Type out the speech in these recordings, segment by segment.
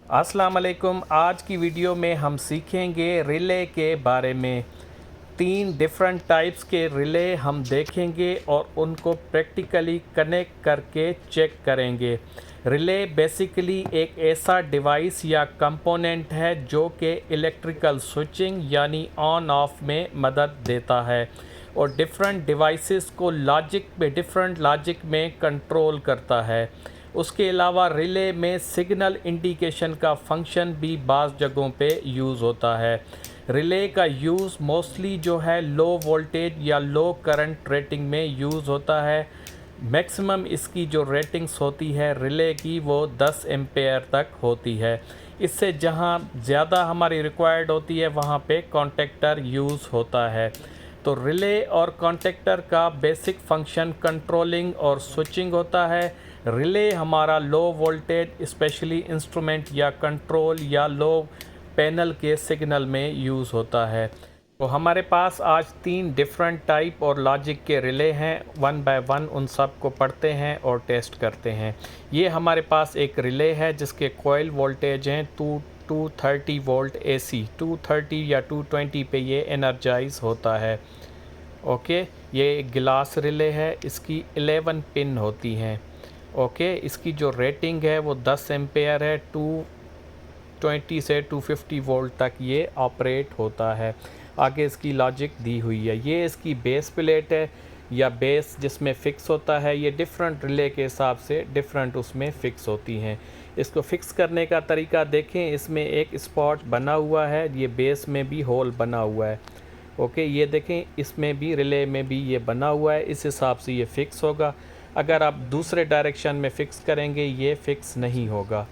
अस्सलाम वालेकुम। आज की वीडियो में हम सीखेंगे रिले के बारे में। 3 डिफरेंट टाइप्स के रिले हम देखेंगे और उनको प्रैक्टिकली कनेक्ट करके चेक करेंगे। रिले बेसिकली एक ऐसा डिवाइस या कंपोनेंट है जो कि इलेक्ट्रिकल स्विचिंग यानी ऑन ऑफ में मदद देता है और डिफरेंट डिवाइसेस को डिफरेंट लॉजिक में कंट्रोल करता है। उसके अलावा रिले में सिग्नल इंडिकेशन का फंक्शन भी बाज़ जगहों पे यूज़ होता है। रिले का यूज़ मोस्टली जो है लो वोल्टेज या लो करंट रेटिंग में यूज़ होता है। मैक्सिमम इसकी जो रेटिंग्स होती है रिले की वो 10 एम्पेयर तक होती है। इससे जहाँ ज़्यादा हमारी रिक्वायर्ड होती है वहाँ पे कॉन्टेक्टर यूज़ होता है। तो रिले और कॉन्टेक्टर का बेसिक फंक्शन कंट्रोलिंग और स्विचिंग होता है। रिले हमारा लो वोल्टेज स्पेशली इंस्ट्रूमेंट या कंट्रोल या लो पैनल के सिग्नल में यूज़ होता है। तो हमारे पास आज 3 डिफरेंट टाइप और लॉजिक के रिले हैं। वन बाय वन उन सब को पढ़ते हैं और टेस्ट करते हैं। ये हमारे पास एक रिले है जिसके कॉइल वोल्टेज हैं 230 वोल्ट AC। 230 या 220 पे ये एनर्जाइज होता है। ओके, ये एक गिलास रिले है। इसकी 11 पिन होती हैं। ओके, इसकी जो रेटिंग है वो 10 एम्पेयर है। 220 से 250 वोल्ट तक ये ऑपरेट होता है। आगे इसकी लॉजिक दी हुई है। ये इसकी बेस प्लेट है या बेस जिसमें फ़िक्स होता है। ये डिफरेंट रिले के हिसाब से डिफरेंट उसमें फ़िक्स होती हैं। इसको फ़िक्स करने का तरीका देखें, इसमें एक स्पॉट बना हुआ है, ये बेस में भी होल बना हुआ है। ओके, ये देखें, इसमें भी रिले में भी ये बना हुआ है। इस हिसाब से ये फ़िक्स होगा। अगर आप दूसरे डायरेक्शन में फ़िक्स करेंगे ये फ़िक्स नहीं होगा।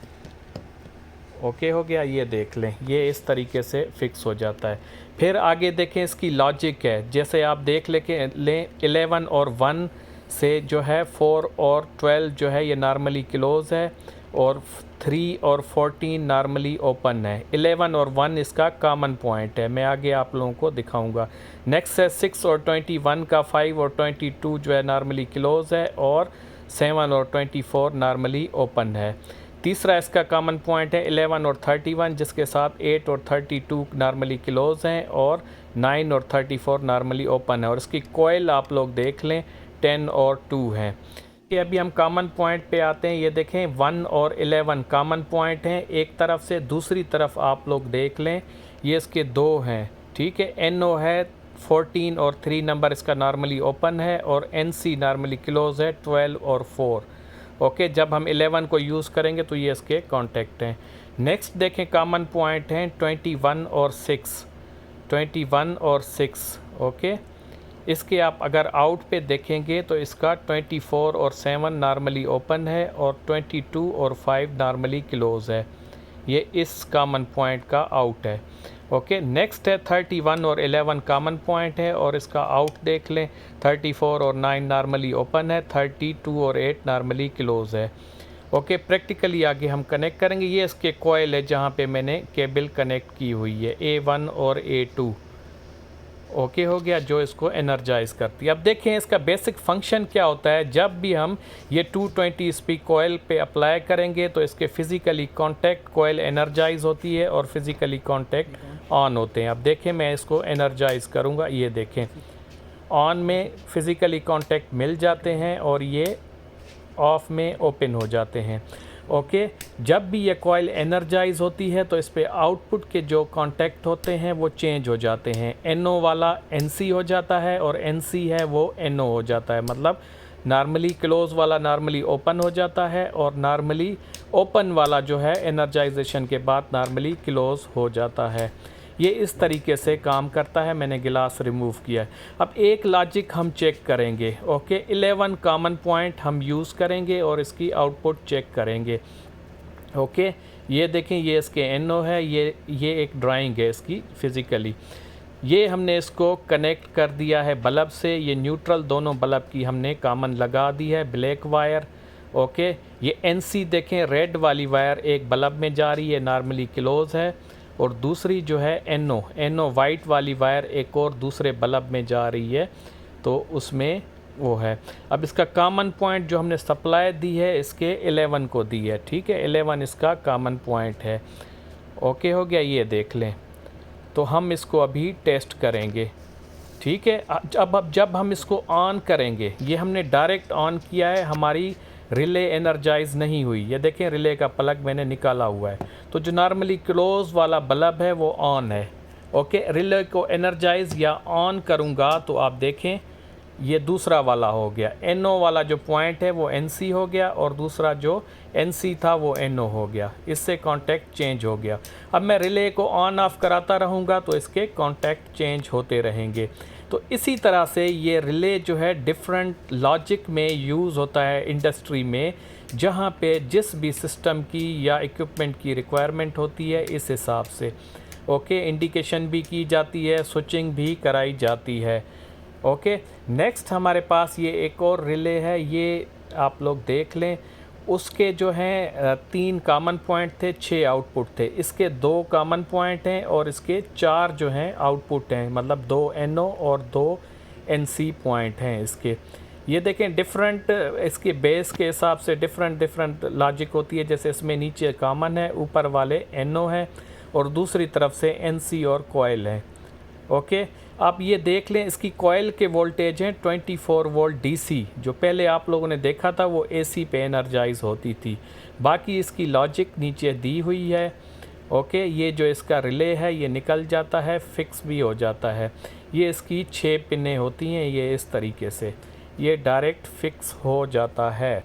ओके हो गया, ये देख लें, ये इस तरीके से फ़िक्स हो जाता है। फिर आगे देखें, इसकी लॉजिक है। जैसे आप देख लें 11 और 1 से जो है 4 और 12 जो है ये नॉर्मली क्लोज़ है और 3 और 14 नॉर्मली ओपन है। 11 और 1 इसका कॉमन पॉइंट है, मैं आगे आप लोगों को दिखाऊंगा। नेक्स्ट है 6 और 21 का 5 और 22 जो है नॉर्मली क्लोज़ है और 7 और 24 नॉर्मली ओपन है। तीसरा इसका कॉमन पॉइंट है 11 और 31 जिसके साथ 8 और 32 नॉर्मली क्लोज़ हैं और 9 और 34 नॉर्मली ओपन है। और इसकी कॉइल आप लोग देख लें 10 और 2 हैं। कि अभी हम कॉमन पॉइंट पे आते हैं। ये देखें 1 और 11 कॉमन पॉइंट हैं एक तरफ से, दूसरी तरफ आप लोग देख लें ये इसके 2 हैं। ठीक है, NO है 14 और 3 नंबर इसका नॉर्मली ओपन है और NC नॉर्मली क्लोज है 12 और 4। ओके, जब हम 11 को यूज़ करेंगे तो ये इसके कॉन्टेक्ट हैं। नेक्स्ट देखें कॉमन पॉइंट हैं 21 और 6। 21 और 6 ओके, इसके आप अगर आउट पे देखेंगे तो इसका 24 और 7 नॉर्मली ओपन है और 22 और 5 नॉर्मली क्लोज़ है। ये इस कॉमन पॉइंट का आउट है। ओके, नेक्स्ट है 31 और 11 कॉमन पॉइंट है और इसका आउट देख लें। 34 और 9 नॉर्मली ओपन है, 32 और 8 नॉर्मली क्लोज़ है। ओके, प्रैक्टिकली आगे हम कनेक्ट करेंगे। ये इसके कॉइल है जहाँ पे मैंने केबल कनेक्ट की हुई है A1 और A2। ओके हो गया, जो इसको एनर्जाइज करती है। अब देखें इसका बेसिक फंक्शन क्या होता है। जब भी हम ये 220 स्पीड कॉइल पे अप्लाई करेंगे तो इसके फिज़िकली कांटेक्ट कॉइल एनर्जाइज होती है और फिज़िकली कांटेक्ट ऑन होते हैं। अब देखें, मैं इसको एनर्जाइज करूँगा, ये देखें ऑन में फिज़िकली कांटेक्ट मिल जाते हैं और ये ऑफ में ओपन हो जाते हैं। ओके, जब भी ये कॉइल एनर्जाइज होती है तो इस पे आउटपुट के जो कांटेक्ट होते हैं वो चेंज हो जाते हैं। NO वाला NC हो जाता है और NC है वो NO हो जाता है। मतलब नॉर्मली क्लोज वाला नॉर्मली ओपन हो जाता है और नॉर्मली ओपन वाला जो है एनर्जाइजेशन के बाद नॉर्मली क्लोज हो जाता है। ये इस तरीके से काम करता है। मैंने गिलास रिमूव किया है। अब एक लॉजिक हम चेक करेंगे। ओके, 11 कॉमन पॉइंट हम यूज़ करेंगे और इसकी आउटपुट चेक करेंगे। ओके, ये देखें, ये इसके NO है, ये एक ड्राइंग है इसकी फिज़िकली। ये हमने इसको कनेक्ट कर दिया है बल्ब से। ये न्यूट्रल दोनों बल्ब की हमने कॉमन लगा दी है, ब्लैक वायर। ओके, ये NC देखें, रेड वाली वायर एक बल्ब में जा रही है, नॉर्मली क्लोज है और दूसरी जो है NO वाइट वाली वायर एक और दूसरे बल्ब में जा रही है, तो उसमें वो है। अब इसका कॉमन पॉइंट जो हमने सप्लाई दी है इसके 11 को दी है, ठीक है, 11 इसका कॉमन पॉइंट है। ओके हो गया, ये देख लें। तो हम इसको अभी टेस्ट करेंगे, ठीक है। अब जब हम इसको ऑन करेंगे, ये हमने डायरेक्ट ऑन किया है, हमारी रिले एनर्जाइज नहीं हुई। ये देखें रिले का प्लग मैंने निकाला हुआ है, तो जो नॉर्मली क्लोज वाला बल्ब है वो ऑन है। ओके, रिले को एनर्जाइज या ऑन करूँगा तो आप देखें ये दूसरा वाला हो गया, NO वाला जो पॉइंट है वो NC हो गया और दूसरा जो NC था वो NO हो गया। इससे कांटेक्ट चेंज हो गया। अब मैं रिले को ऑन ऑफ कराता रहूँगा तो इसके कांटेक्ट चेंज होते रहेंगे। तो इसी तरह से ये रिले जो है डिफरेंट लॉजिक में यूज़ होता है इंडस्ट्री में, जहाँ पे जिस भी सिस्टम की या इक्विपमेंट की रिक्वायरमेंट होती है इस हिसाब से ओके इंडिकेशन भी की जाती है, स्विचिंग भी कराई जाती है। ओके, नेक्स्ट हमारे पास ये एक और रिले है, ये आप लोग देख लें। उसके जो हैं 3 कॉमन पॉइंट थे, 6 आउटपुट थे। इसके 2 कॉमन पॉइंट हैं और इसके 4 जो हैं आउटपुट हैं, मतलब 2 NO और 2 NC पॉइंट हैं इसके। ये देखें डिफरेंट इसके बेस के हिसाब से डिफरेंट लॉजिक होती है। जैसे इसमें नीचे कॉमन है, ऊपर वाले NO है और दूसरी तरफ से NC और कोयल है। ओके, आप ये देख लें इसकी कॉइल के वोल्टेज हैं 24 वोल्ट DC। जो पहले आप लोगों ने देखा था वो AC पे एनर्जाइज होती थी। बाकी इसकी लॉजिक नीचे दी हुई है। ओके, ये जो इसका रिले है ये निकल जाता है, फिक्स भी हो जाता है। ये इसकी 6 पिनें होती हैं, ये इस तरीके से ये डायरेक्ट फिक्स हो जाता है।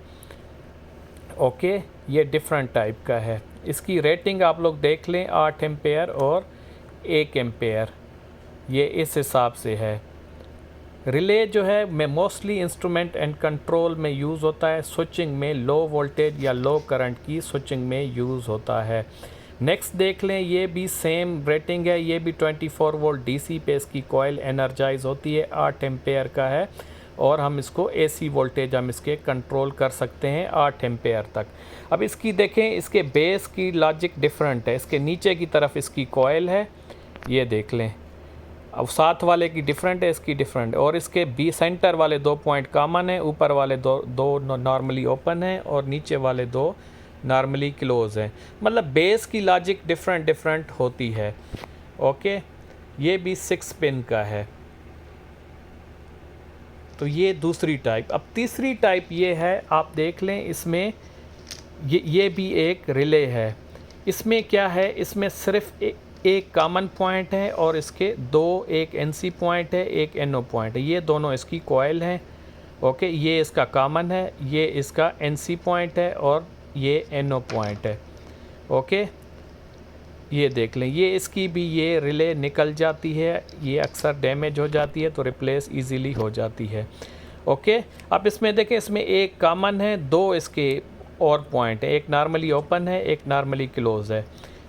ओके, ये डिफरेंट टाइप का है। इसकी रेटिंग आप लोग देख लें, 8 एम्पेयर और 1 एम्पेयर, ये इस हिसाब से है। रिले जो है मैं मोस्टली इंस्ट्रूमेंट एंड कंट्रोल में यूज़ होता है, स्विचिंग में लो वोल्टेज या लो करंट की स्विचिंग में यूज़ होता है। नेक्स्ट देख लें, ये भी सेम रेटिंग है, ये भी 24 वोल्ट DC पे इसकी कॉइल एनर्जाइज होती है, 8 एम्पेयर का है और हम इसको AC वोल्टेज हम इसके कंट्रोल कर सकते हैं 8 एम्पेयर तक। अब इसकी देखें, इसके बेस की लॉजिक डिफरेंट है। इसके नीचे की तरफ इसकी कॉइल है, ये देख लें। अब साथ वाले की डिफरेंट है, इसकी डिफरेंट, और इसके बी सेंटर वाले 2 पॉइंट कॉमन है, ऊपर वाले दो नॉर्मली ओपन है और नीचे वाले 2 नॉर्मली क्लोज हैं। मतलब बेस की लॉजिक डिफरेंट होती है। ओके, ये भी 6 पिन का है। तो ये दूसरी टाइप। अब तीसरी टाइप ये है, आप देख लें इसमें ये भी एक रिले है। इसमें क्या है, इसमें सिर्फ एक कॉमन पॉइंट है और इसके 2 एक NC पॉइंट है, एक NO पॉइंट है। ये दोनों इसकी कॉइल हैं। ओके, ये इसका कॉमन है, ये इसका NC पॉइंट है और ये NO पॉइंट है। ओके, ये देख लें, ये इसकी भी ये रिले निकल जाती है, ये अक्सर डैमेज हो जाती है तो रिप्लेस इजीली हो जाती है। ओके, अब इसमें देखें, इसमें एक कॉमन है, 2 इसके और पॉइंट है, एक नॉर्मली ओपन है, एक नॉर्मली क्लोज है।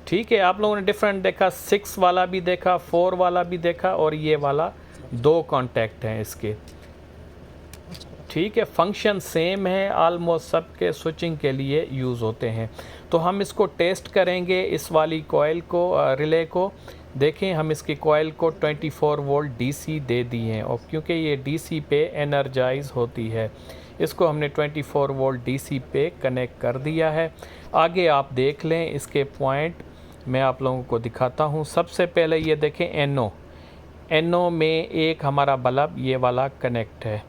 ठीक है, आप लोगों ने डिफरेंट देखा, 6 वाला भी देखा, 4 वाला भी देखा और ये वाला 2 कॉन्टैक्ट हैं इसके। ठीक है, फंक्शन सेम है, आलमोस्ट सब के स्विचिंग के लिए यूज़ होते हैं। तो हम इसको टेस्ट करेंगे, इस वाली कॉइल को, रिले को। देखें, हम इसकी कॉइल को 24 वोल्ट DC दे दिए हैं और क्योंकि ये DC पे एनर्जाइज होती है, इसको हमने 24 वोल्ट DC पे कनेक्ट कर दिया है। आगे आप देख लें, इसके पॉइंट मैं आप लोगों को दिखाता हूँ। सबसे पहले ये देखें, NO में एक हमारा बल्ब ये वाला कनेक्ट है।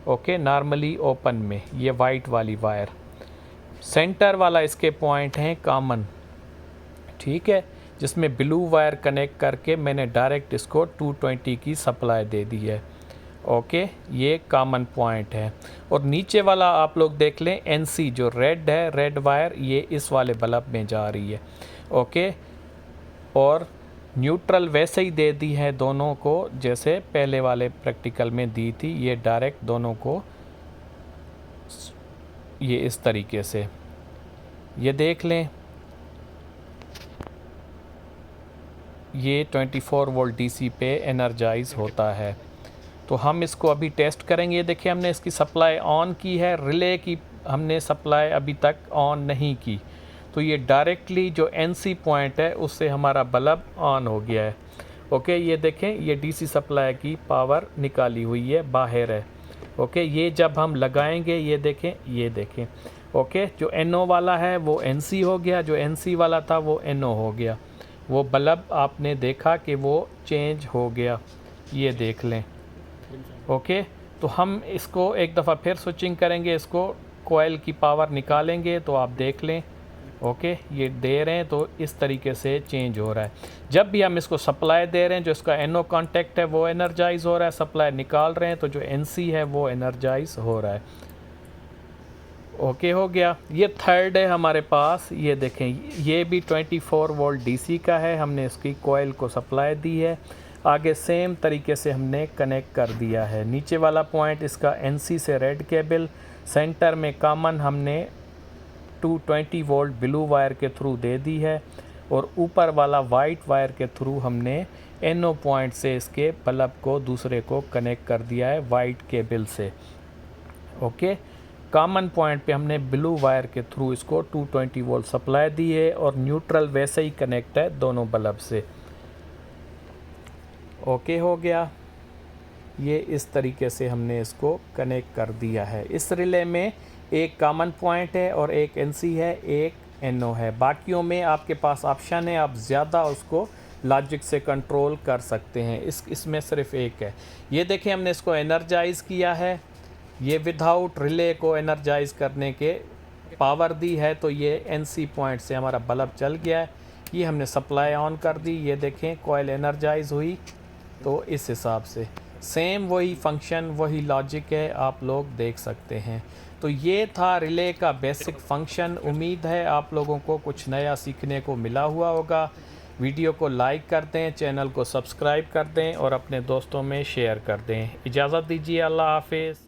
ओके, नॉर्मली ओपन में ये वाइट वाली वायर, सेंटर वाला इसके पॉइंट हैं कॉमन, ठीक है, जिसमें ब्लू वायर कनेक्ट करके मैंने डायरेक्ट इसको 220 की सप्लाई दे दी है। ओके, ये कॉमन पॉइंट है। और नीचे वाला आप लोग देख लें, NC जो रेड है, रेड वायर, ये इस वाले बल्ब में जा रही है। ओके, और न्यूट्रल वैसे ही दे दी है दोनों को जैसे पहले वाले प्रैक्टिकल में दी थी। ये डायरेक्ट दोनों को ये इस तरीके से ये देख लें, ये 24 वोल्ट DC पे एनर्जाइज होता है। तो हम इसको अभी टेस्ट करेंगे। ये देखिए, हमने इसकी सप्लाई ऑन की है, रिले की हमने सप्लाई अभी तक ऑन नहीं की, तो ये डायरेक्टली जो NC पॉइंट है उससे हमारा बल्ब ऑन हो गया है। ओके, ये देखें, ये DC सप्लाई की पावर निकाली हुई है, बाहर है। ओके, ये जब हम लगाएंगे ये देखें ओके, जो NO वाला है वो NC हो गया, जो NC वाला था वो NO हो गया। वो बल्ब आपने देखा कि वो चेंज हो गया, ये देख लें। ओके, तो हम इसको एक दफ़ा फिर स्विचिंग करेंगे, इसको कोयल की पावर निकालेंगे तो आप देख लें। ओके, ये दे रहे हैं तो इस तरीके से चेंज हो रहा है। जब भी हम इसको सप्लाई दे रहे हैं, जो इसका NO कॉन्टेक्ट है वो एनर्जाइज हो रहा है, सप्लाई निकाल रहे हैं तो जो NC है वो एनर्जाइज हो रहा है। ओके, हो गया। ये थर्ड है हमारे पास, ये देखें, ये भी 24 वोल्ट DC का है। हमने इसकी कोयल को सप्लाई दी है, आगे सेम तरीके से हमने कनेक्ट कर दिया है। नीचे वाला पॉइंट इसका NC से रेड केबल, सेंटर में कॉमन हमने 220 वोल्ट ब्लू वायर के थ्रू दे दी है, और ऊपर वाला वाइट वायर के थ्रू हमने NO पॉइंट से इसके बल्ब को दूसरे को कनेक्ट कर दिया है वाइट केबल से। ओके, कॉमन पॉइंट पे हमने ब्लू वायर के थ्रू इसको 220 वोल्ट सप्लाई दी है, और न्यूट्रल वैसे ही कनेक्ट है दोनों बल्ब से। ओके, हो गया। ये इस तरीके से हमने इसको कनेक्ट कर दिया है। इस रिले में एक कॉमन पॉइंट है और एक NC है, एक NO है। बाकियों में आपके पास ऑप्शन है, आप ज़्यादा उसको लॉजिक से कंट्रोल कर सकते हैं। इसमें सिर्फ एक है। ये देखें, हमने इसको एनर्जाइज़ किया है, ये विदाउट रिले को एनर्जाइज़ करने के पावर दी है, तो ये NC पॉइंट से हमारा बल्ब चल गया है। ये हमने सप्लाई ऑन कर दी, ये देखें कोयल एनर्जाइज हुई। तो इस हिसाब से सेम वही फंक्शन, वही लॉजिक है, आप लोग देख सकते हैं। तो ये था रिले का बेसिक फंक्शन। उम्मीद है आप लोगों को कुछ नया सीखने को मिला हुआ होगा। वीडियो को लाइक कर दें, चैनल को सब्सक्राइब कर दें और अपने दोस्तों में शेयर कर दें। इजाज़त दीजिए, अल्लाह हाफिज़।